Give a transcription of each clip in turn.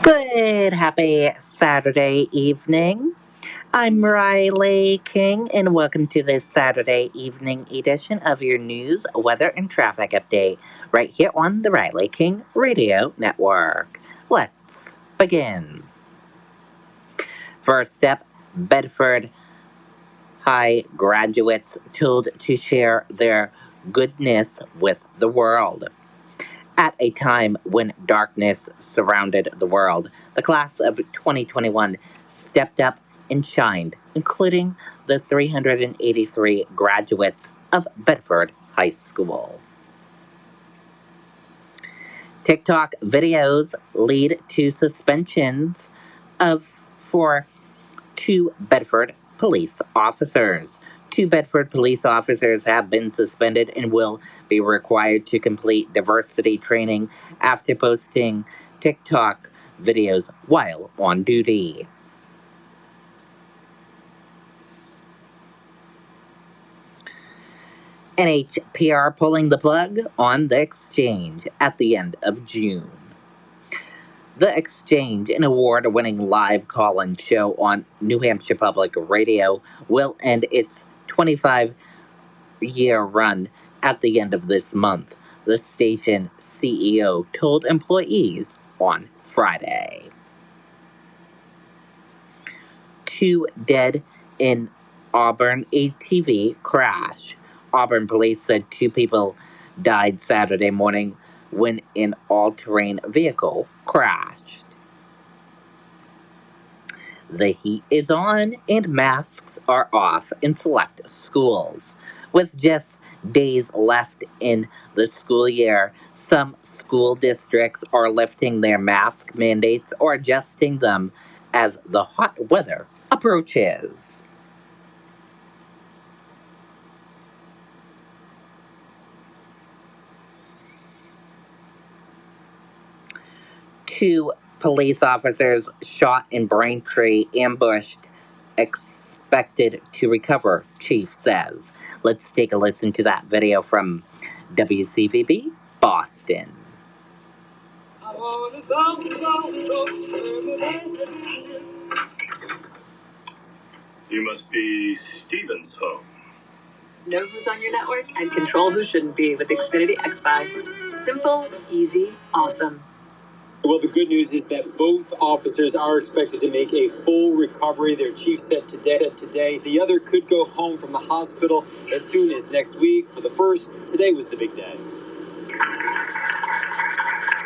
Good, happy Saturday evening. I'm Riley King, and welcome to this Saturday evening edition of your news, weather, and traffic update right here on the Riley King Radio Network. Let's begin. First up, Bedford High graduates told to share their goodness with the world. At a time when darkness surrounded the world, the class of 2021 stepped up and shined, including the 383 graduates of Bedford High School. TikTok videos lead to suspensions of for two Bedford police officers. Two Bedford police officers have been suspended and will be required to complete diversity training after posting TikTok videos while on duty. NHPR pulling the plug on the exchange at the end of June. The Exchange, an award-winning live call-in show on New Hampshire Public Radio, will end its 25-year run at the end of this month, the station CEO told employees on Friday. Two dead in Auburn ATV crash. Auburn police said two people died Saturday morning when an all-terrain vehicle crashed. The heat is on and masks are off in select schools. With just days left in the school year, some school districts are lifting their mask mandates or adjusting them as the hot weather approaches. Two police officers shot in Braintree ambushed, expected to recover, chief says. Let's take a listen to that video from WCVB Boston. You must be Steven's phone. Know who's on your network and control who shouldn't be with Xfinity X5. Simple, easy, awesome. Well, the good news is that both officers are expected to make a full recovery. Their chief said today. The other could go home from the hospital as soon as next week. For the first, today was the big day.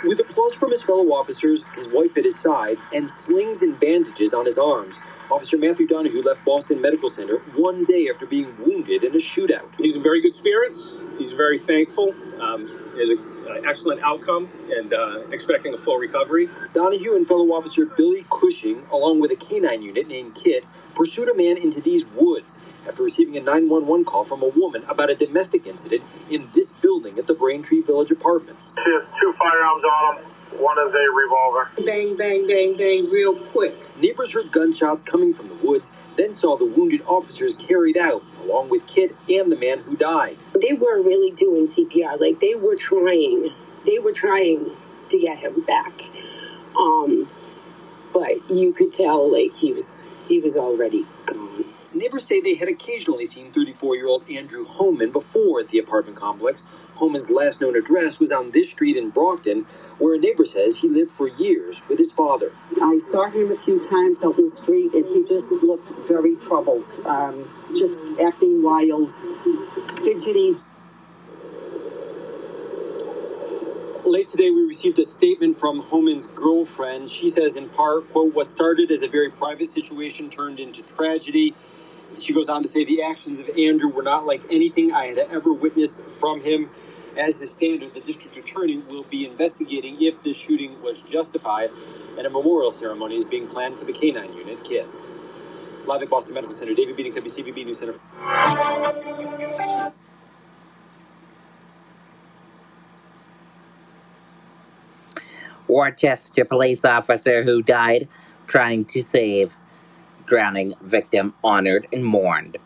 With applause from his fellow officers, his wife at his side, and slings and bandages on his arms, Officer Matthew Donahue left Boston Medical Center one day after being wounded in a shootout. He's in very good spirits. He's very thankful. He has an excellent outcome and expecting a full recovery. Donahue and fellow officer Billy Cushing, along with a canine unit named Kit, pursued a man into these woods after receiving a 911 call from a woman about a domestic incident in this building at the Braintree Village Apartments. She has two firearms on him. One is a revolver. Bang, bang, bang, bang, real quick. Neighbors heard gunshots coming from the woods, then saw the wounded officers carried out, along with Kit and the man who died. They weren't really doing CPR. Like, they were trying to get him back. But you could tell, like, he was already gone. Neighbors say they had occasionally seen 34-year-old Andrew Homan before at the apartment complex. Homan's last known address was on this street in Brockton, where a neighbor says he lived for years with his father. I saw him a few times out in the street, and he just looked very troubled, just acting wild, fidgety. Late today, we received a statement from Homan's girlfriend. She says, in part, quote, "What started as a very private situation turned into tragedy." She goes on to say the actions of Andrew were not like anything I had ever witnessed from him. As is standard, the district attorney will be investigating if this shooting was justified, and a memorial ceremony is being planned for the K-9 unit, KID. Live at Boston Medical Center, David Beating, WCVB News Center. Worcester police officer who died trying to save drowning victim honored and mourned.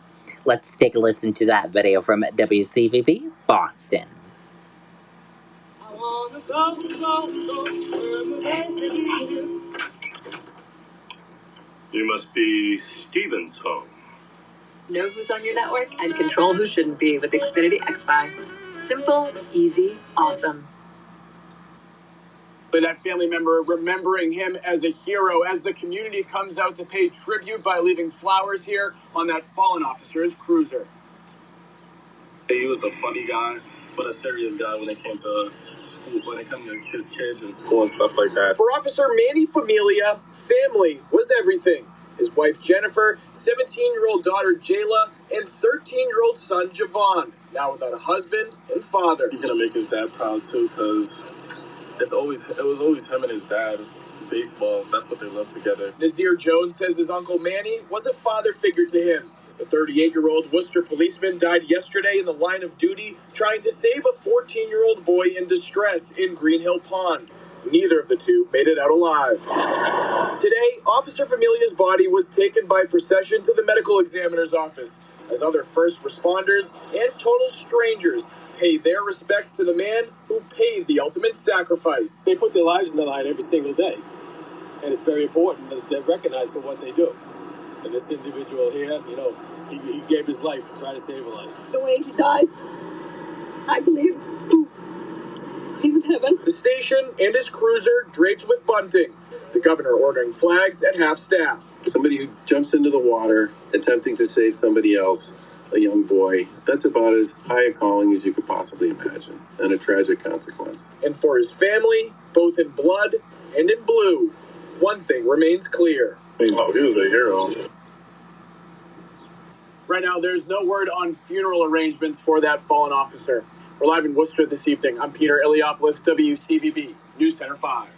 Let's take a listen to that video from WCVB Boston. You must be Steven's phone. Know who's on your network and control who shouldn't be with Xfinity XFi. Simple, easy, awesome. That family member remembering him as a hero as the community comes out to pay tribute by leaving flowers here on that fallen officer's cruiser. He was a funny guy, but a serious guy when it came to school, when it came to his kids and school and stuff like that. For Officer Familia, family was everything. His wife Jennifer, 17-year-old daughter Jayla, and 13-year-old son Javon, now without a husband and father. He's gonna make his dad proud too, because it was always him and his dad. Baseball, that's what they love together. Nazir Jones says his uncle Manny was a father figure to him. The 38-year-old Worcester policeman died yesterday in the line of duty trying to save a 14-year-old boy in distress in Green Hill Pond. Neither of the two made it out alive. Today, Officer Familia's body was taken by procession to the medical examiner's office as other first responders and total strangers pay their respects to the man who paid the ultimate sacrifice. They put their lives on the line every single day, and it's very important that they're recognized for what they do. And this individual here, he gave his life to try to save a life. The way he died, I believe he's in heaven. The station and his cruiser draped with bunting. The governor ordering flags at half staff. Somebody who jumps into the water attempting to save somebody else, a young boy, that's about as high a calling as you could possibly imagine, and a tragic consequence. And for his family, both in blood and in blue, one thing remains clear. Oh, he was a hero. Right now, there's no word on funeral arrangements for that fallen officer. We're live in Worcester this evening. I'm Peter Iliopoulos, WCVB, News Center 5.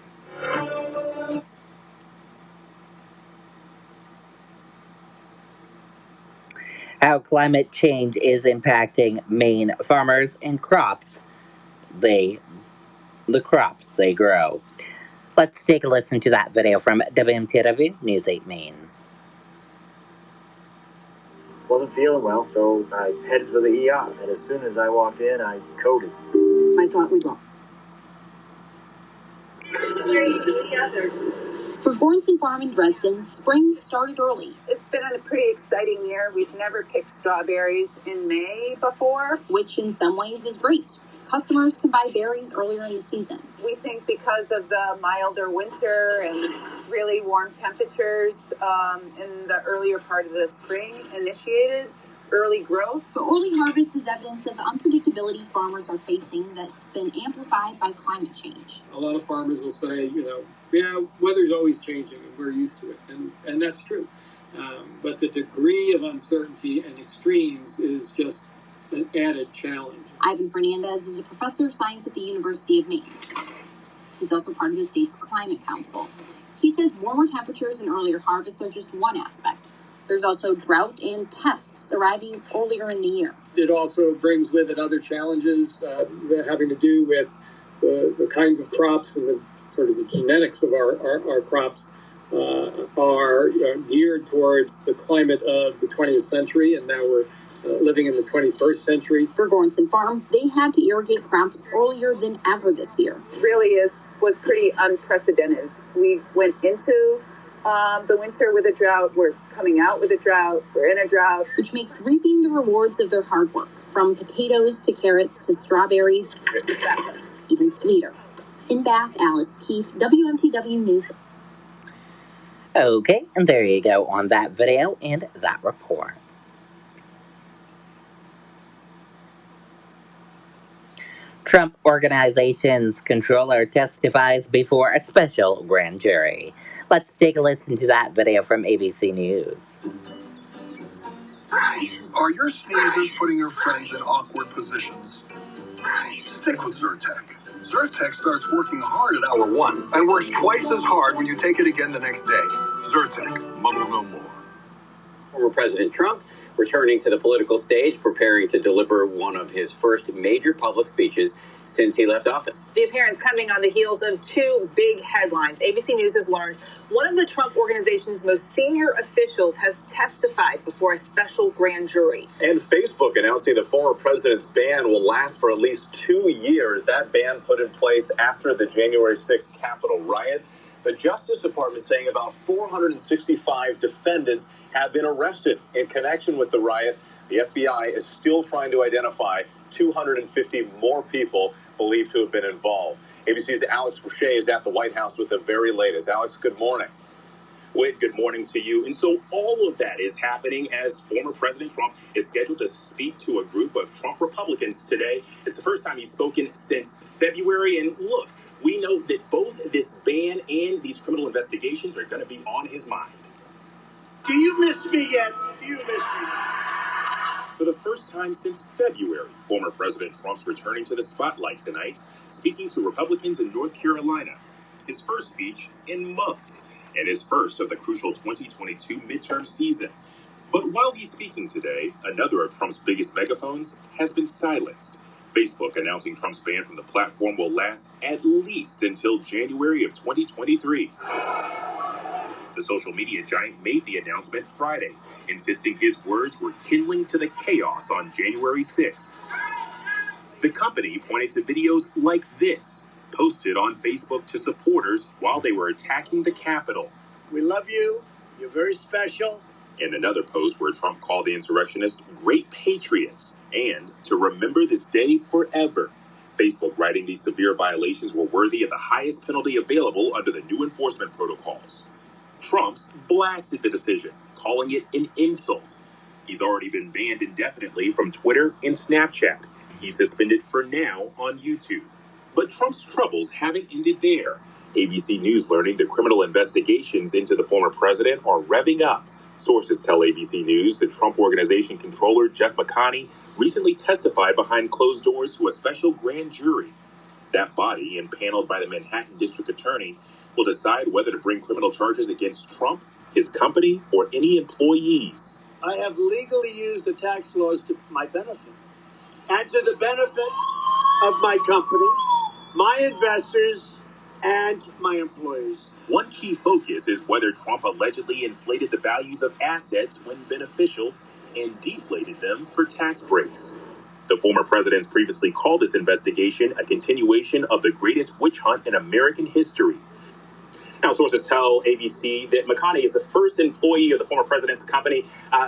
How climate change is impacting Maine farmers and the crops they grow. Let's take a listen to that video from WMTW News 8 Maine. Wasn't feeling well, so I headed for the ER, and as soon as I walked in, I coded. I thought we'd go. For Goranson Farm in Dresden, spring started early. It's been a pretty exciting year. We've never picked strawberries in May before. Which in some ways is great. Customers can buy berries earlier in the season. We think because of the milder winter and really warm temperatures in the earlier part of the spring initiated early growth. The early harvest is evidence of the unpredictability farmers are facing that's been amplified by climate change. A lot of farmers will say, weather's always changing and we're used to it. And that's true. But the degree of uncertainty and extremes is just an added challenge. Ivan Fernandez is a professor of science at the University of Maine. He's also part of the state's Climate Council. He says warmer temperatures and earlier harvests are just one aspect. There's also drought and pests arriving earlier in the year. It also brings with it other challenges having to do with the kinds of crops and the sort of the genetics of our crops are geared towards the climate of the 20th century, and now we're living in the 21st century. For Goranson Farm, they had to irrigate crops earlier than ever this year. Really was pretty unprecedented. We went into the winter with a drought. We're coming out with a drought. We're in a drought. Which makes reaping the rewards of their hard work, from potatoes to carrots to strawberries, even sweeter. In Bath, Alice Keefe, WMTW News. Okay, and there you go on that video and that report. Trump Organization's controller testifies before a special grand jury. Let's take a listen to that video from ABC News. Are your sneezes putting your friends in awkward positions? Stick with Zyrtec. Zyrtec starts working hard at hour 1 and works twice as hard when you take it again the next day. Zyrtec, muddle no more. Former President Trump returning to the political stage, preparing to deliver one of his first major public speeches since he left office. The appearance coming on the heels of two big headlines. ABC News has learned one of the Trump Organization's most senior officials has testified before a special grand jury. And Facebook announcing the former president's ban will last for at least 2 years. That ban put in place after the January 6th Capitol riot. The Justice Department saying about 465 defendants have been arrested in connection with the riot. The FBI is still trying to identify 250 more people believed to have been involved. ABC's Alex Boucher is at the White House with the very latest. Alex, good morning. Whit, good morning to you. And so all of that is happening as former President Trump is scheduled to speak to a group of Trump Republicans today. It's the first time he's spoken since February. And look, we know that both this ban and these criminal investigations are going to be on his mind. Do you miss me yet? Do you miss me? For the first time since February, former President Trump's returning to the spotlight tonight, speaking to Republicans in North Carolina. His first speech in months, and his first of the crucial 2022 midterm season. But while he's speaking today, another of Trump's biggest megaphones has been silenced. Facebook announcing Trump's ban from the platform will last at least until January of 2023. The social media giant made the announcement Friday, insisting his words were kindling to the chaos on January 6th. The company pointed to videos like this, posted on Facebook to supporters while they were attacking the Capitol. We love you. You're very special. And another post where Trump called the insurrectionists great patriots and to remember this day forever. Facebook writing these severe violations were worthy of the highest penalty available under the new enforcement protocols. Trump's blasted the decision, calling it an insult. He's already been banned indefinitely from Twitter and Snapchat. He's suspended for now on YouTube. But Trump's troubles haven't ended there. ABC News learning the criminal investigations into the former president are revving up. Sources tell ABC News that Trump Organization controller Jeff McConney recently testified behind closed doors to a special grand jury. That body, impaneled by the Manhattan District Attorney, will decide whether to bring criminal charges against Trump, his company, or any employees. I have legally used the tax laws to my benefit and to the benefit of my company, my investors, and my employees. One key focus is whether Trump allegedly inflated the values of assets when beneficial and deflated them for tax breaks. The former president's previously called this investigation a continuation of the greatest witch hunt in American history. Now, sources tell ABC that McConney is the first employee of the former president's company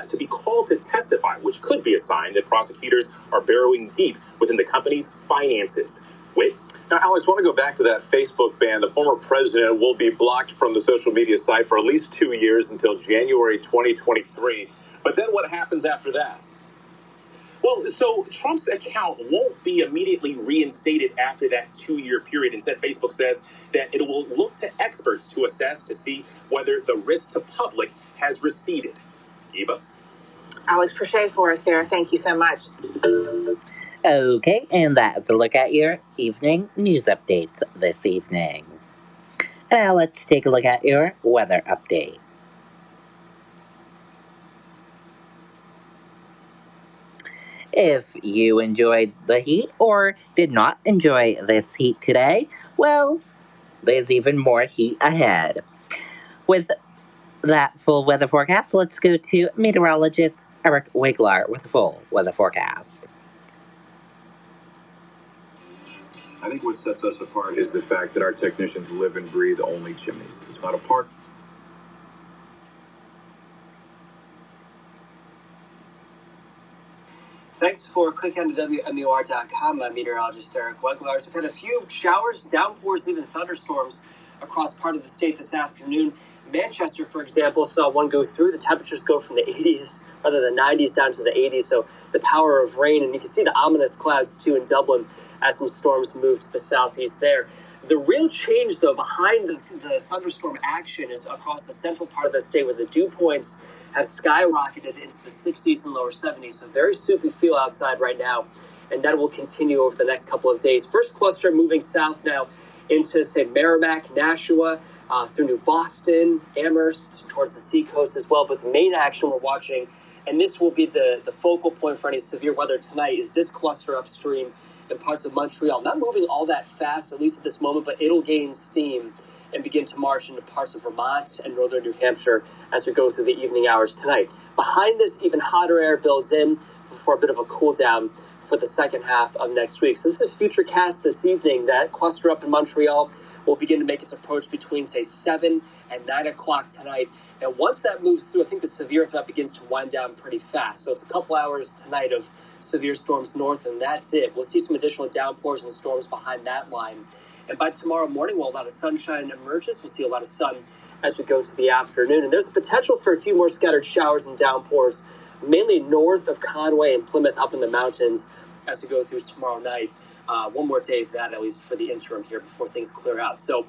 to be called to testify, which could be a sign that prosecutors are burrowing deep within the company's finances. Whit? Now, Alex, I want to go back to that Facebook ban. The former president will be blocked from the social media site for at least 2 years until January 2023. But then what happens after that? Well, so Trump's account won't be immediately reinstated after that 2-year period. Instead, Facebook says that it will look to experts to assess to see whether the risk to public has receded. Eva? Alex Boucher for us there. Thank you so much. Okay, and that's a look at your evening news updates this evening. And now let's take a look at your weather update. If you enjoyed the heat or did not enjoy this heat today, well, there's even more heat ahead. With that full weather forecast, let's go to meteorologist Eric Wiglar with a full weather forecast. I think what sets us apart is the fact that our technicians live and breathe only chimneys. It's not a part. Thanks for clicking on to WMUR.com. I'm meteorologist Eric Weglar. We've had a few showers, downpours, even thunderstorms across part of the state this afternoon. Manchester, for example, saw one go through. The temperatures go from the 80s, rather the 90s, down to the 80s. So the power of rain, and you can see the ominous clouds, too, in Dublin as some storms move to the southeast there. The real change, though, behind the thunderstorm action is across the central part of the state where the dew points have skyrocketed into the 60s and lower 70s. So very soupy feel outside right now, and that will continue over the next couple of days. First cluster moving south now into, say, Merrimack, Nashua, through New Boston, Amherst, towards the seacoast as well. But the main action we're watching, and this will be the focal point for any severe weather tonight, is this cluster upstream in parts of Montreal. Not moving all that fast, at least at this moment, but it'll gain steam and begin to march into parts of Vermont and northern New Hampshire as we go through the evening hours tonight. Behind this, even hotter air builds in before a bit of a cool down for the second half of next week. So this is Futurecast this evening. That cluster up in Montreal will begin to make its approach between, say, 7 and 9 o'clock tonight. And once that moves through, I think the severe threat begins to wind down pretty fast. So it's a couple hours tonight of severe storms north, and that's it. We'll see some additional downpours and storms behind that line. And by tomorrow morning, while a lot of sunshine emerges, we'll see a lot of sun as we go to the afternoon. And there's a potential for a few more scattered showers and downpours, mainly north of Conway and Plymouth up in the mountains as we go through tomorrow night. One more day of that, at least for the interim here, before things clear out. So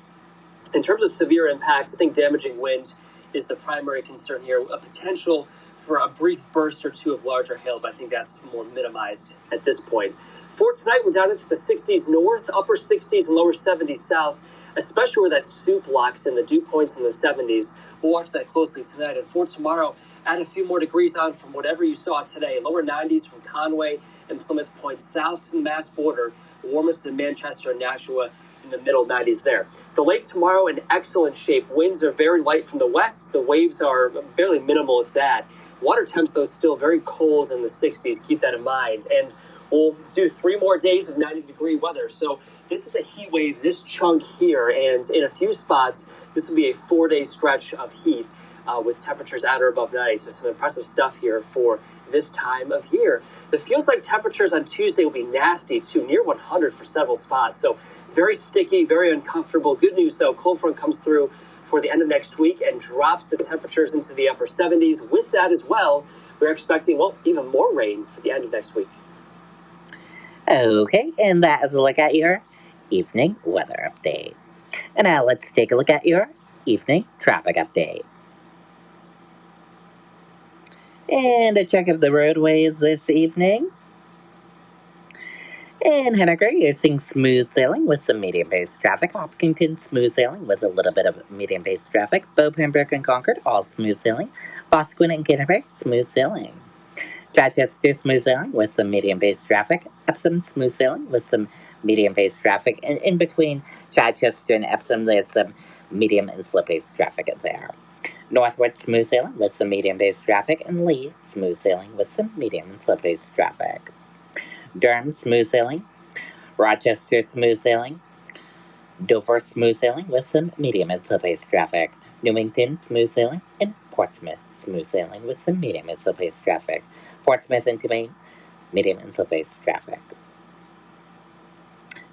in terms of severe impacts, I think damaging wind is the primary concern here. A potential for a brief burst or two of larger hail, but I think that's more minimized at this point. For tonight, we're down into the 60s north, upper 60s and lower 70s south, especially where that soup locks in the dew points in the 70s. We'll watch that closely tonight. And for tomorrow, add a few more degrees on from whatever you saw today. Lower 90s from Conway and Plymouth Point south to the Mass border. Warmest in Manchester and Nashua, in the middle 90s there. The lake tomorrow in excellent shape. Winds are very light from the west. The waves are barely minimal, if that. Water temps, though, still very cold in the 60s. Keep that in mind. And we'll do 3 more days of 90-degree weather. So this is a heat wave, this chunk here. And in a few spots, this will be a 4-day stretch of heat with temperatures at or above 90. So some impressive stuff here for this time of year. It feels like temperatures on Tuesday will be nasty, too, near 100 for several spots. So very sticky, very uncomfortable. Good news, though, cold front comes through for the end of next week and drops the temperatures into the upper 70s. With that as well, we're expecting, well, even more rain for the end of next week. Okay, and that is a look at your evening weather update. And now let's take a look at your evening traffic update. And a check of the roadways this evening. In Henniker, you're seeing smooth sailing with some medium-paced traffic. Hopkinton, smooth sailing with a little bit of medium-paced traffic. Bow, Pembroke, and Concord, all smooth sailing. Boscawen and Canterbury, smooth sailing. Chichester, smooth sailing with some medium-paced traffic. Epsom, smooth sailing with some medium-paced traffic. And in between Chichester and Epsom, there's some medium and slow-paced traffic there. Northwood, smooth sailing with some medium-paced traffic. And Lee, smooth sailing with some medium and slow-paced traffic. Durham, smooth sailing. Rochester, smooth sailing. Dover, smooth sailing with some medium and slow-paced traffic. Newington, smooth sailing. And Portsmouth, smooth sailing with some medium and slow-paced traffic. Portsmouth into Maine, medium and slow-paced traffic.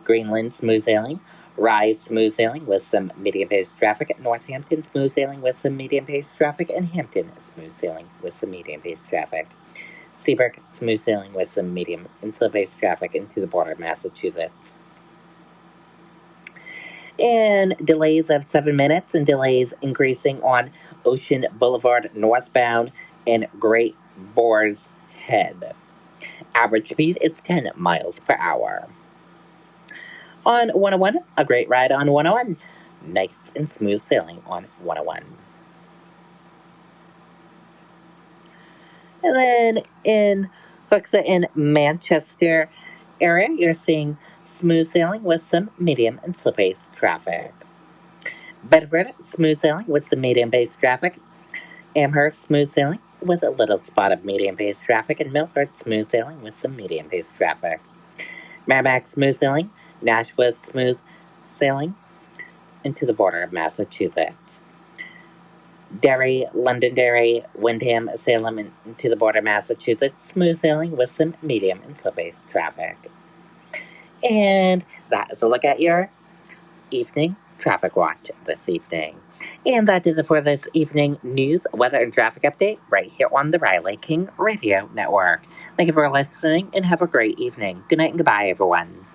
Greenland, smooth sailing. Rise, smooth sailing with some medium-paced traffic. Northampton, smooth sailing with some medium-paced traffic. And Hampton, smooth sailing with some medium-paced traffic. Seabrook, smooth sailing with some medium and slow-paced traffic into the border of Massachusetts. And delays of 7 minutes, and delays increasing on Ocean Boulevard northbound and Great Boar's Head. Average speed is 10 miles per hour. On 101, a great ride on 101. Nice and smooth sailing on 101. And then in Hooksett and Manchester area, you're seeing smooth sailing with some medium and slow-paced traffic. Bedford, smooth sailing with some medium-paced traffic. Amherst, smooth sailing with a little spot of medium-paced traffic. And Milford, smooth sailing with some medium-paced traffic. Merrimack, smooth sailing. Nashua, smooth sailing into the border of Massachusetts. Derry, Londonderry, Windham, Salem into the border of Massachusetts, smooth sailing with some medium and slow-paced traffic. And that is a look at your evening traffic watch this evening. And that is it for this evening news, weather, and traffic update right here on the Riley King Radio Network. Thank you for listening and have a great evening. Good night and goodbye, everyone.